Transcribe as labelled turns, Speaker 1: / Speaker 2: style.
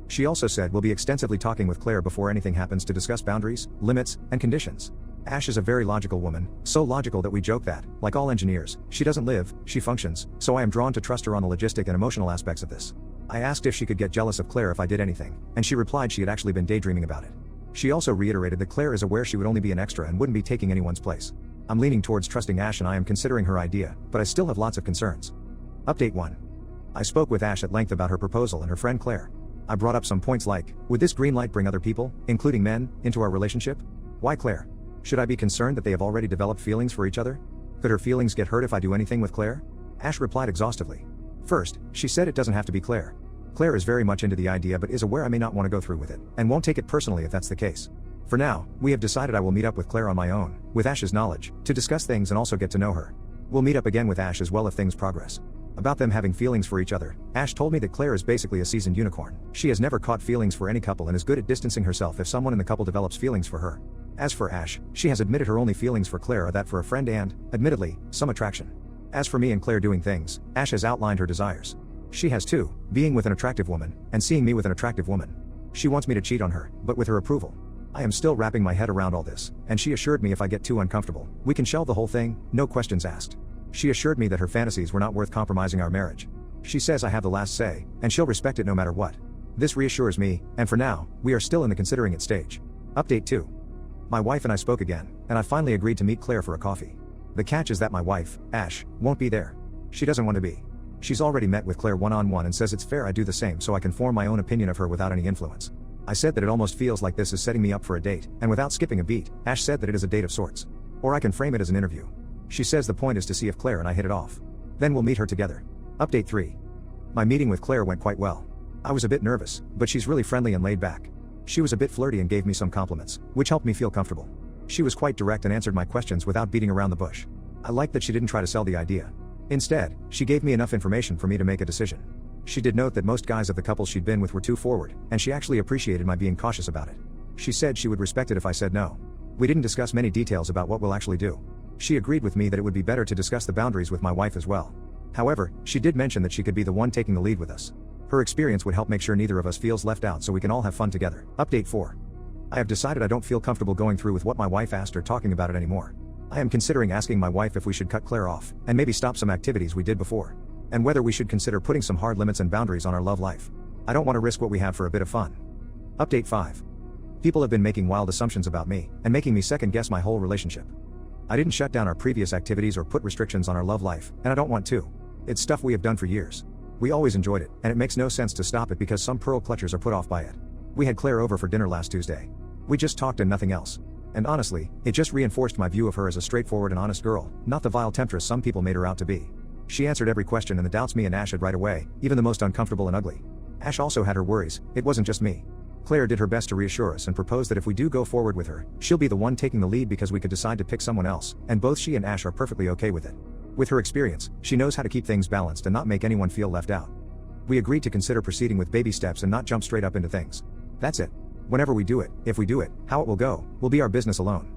Speaker 1: She also said we'll be extensively talking with Claire before anything happens to discuss boundaries, limits, and conditions. Ash is a very logical woman, so logical that we joke that, like all engineers, she doesn't live, she functions, so I am drawn to trust her on the logistic and emotional aspects of this. I asked if she could get jealous of Claire if I did anything, and she replied she had actually been daydreaming about it. She also reiterated that Claire is aware she would only be an extra and wouldn't be taking anyone's place. I'm leaning towards trusting Ash and I am considering her idea, but I still have lots of concerns. Update 1. I spoke with Ash at length about her proposal and her friend Claire. I brought up some points like, would this green light bring other people, including men, into our relationship? Why Claire? Should I be concerned that they have already developed feelings for each other? Could her feelings get hurt if I do anything with Claire? Ash replied exhaustively. First, she said it doesn't have to be Claire. Claire is very much into the idea but is aware I may not want to go through with it, and won't take it personally if that's the case. For now, we have decided I will meet up with Claire on my own, with Ash's knowledge, to discuss things and also get to know her. We'll meet up again with Ash as well if things progress. About them having feelings for each other, Ash told me that Claire is basically a seasoned unicorn. She has never caught feelings for any couple and is good at distancing herself if someone in the couple develops feelings for her. As for Ash, she has admitted her only feelings for Claire are that for a friend and, admittedly, some attraction. As for me and Claire doing things, Ash has outlined her desires. She has too, being with an attractive woman, and seeing me with an attractive woman. She wants me to cheat on her, but with her approval. I am still wrapping my head around all this, and she assured me if I get too uncomfortable, we can shelve the whole thing, no questions asked. She assured me that her fantasies were not worth compromising our marriage. She says I have the last say, and she'll respect it no matter what. This reassures me, and for now, we are still in the considering it stage. Update 2. My wife and I spoke again, and I finally agreed to meet Claire for a coffee. The catch is that my wife, Ash, won't be there. She doesn't want to be. She's already met with Claire one-on-one and says it's fair I do the same so I can form my own opinion of her without any influence. I said that it almost feels like this is setting me up for a date, and without skipping a beat, Ash said that it is a date of sorts. Or I can frame it as an interview. She says the point is to see if Claire and I hit it off. Then we'll meet her together. Update 3. My meeting with Claire went quite well. I was a bit nervous, but she's really friendly and laid back. She was a bit flirty and gave me some compliments, which helped me feel comfortable. She was quite direct and answered my questions without beating around the bush. I liked that she didn't try to sell the idea. Instead, she gave me enough information for me to make a decision. She did note that most guys of the couples she'd been with were too forward, and she actually appreciated my being cautious about it. She said she would respect it if I said no. We didn't discuss many details about what we'll actually do. She agreed with me that it would be better to discuss the boundaries with my wife as well. However, she did mention that she could be the one taking the lead with us. Her experience would help make sure neither of us feels left out so we can all have fun together. Update 4. I have decided I don't feel comfortable going through with what my wife asked or talking about it anymore. I am considering asking my wife if we should cut Claire off, and maybe stop some activities we did before. And whether we should consider putting some hard limits and boundaries on our love life. I don't want to risk what we have for a bit of fun. Update 5. People have been making wild assumptions about me, and making me second guess my whole relationship. I didn't shut down our previous activities or put restrictions on our love life, and I don't want to. It's stuff we have done for years. We always enjoyed it, and it makes no sense to stop it because some pearl clutchers are put off by it. We had Claire over for dinner last Tuesday. We just talked and nothing else. And honestly, it just reinforced my view of her as a straightforward and honest girl, not the vile temptress some people made her out to be. She answered every question and the doubts me and Ash had right away, even the most uncomfortable and ugly. Ash also had her worries, it wasn't just me. Claire did her best to reassure us and proposed that if we do go forward with her, she'll be the one taking the lead because we could decide to pick someone else, and both she and Ash are perfectly okay with it. With her experience, she knows how to keep things balanced and not make anyone feel left out. We agreed to consider proceeding with baby steps and not jump straight up into things. That's it. Whenever we do it, if we do it, how it will go, will be our business alone.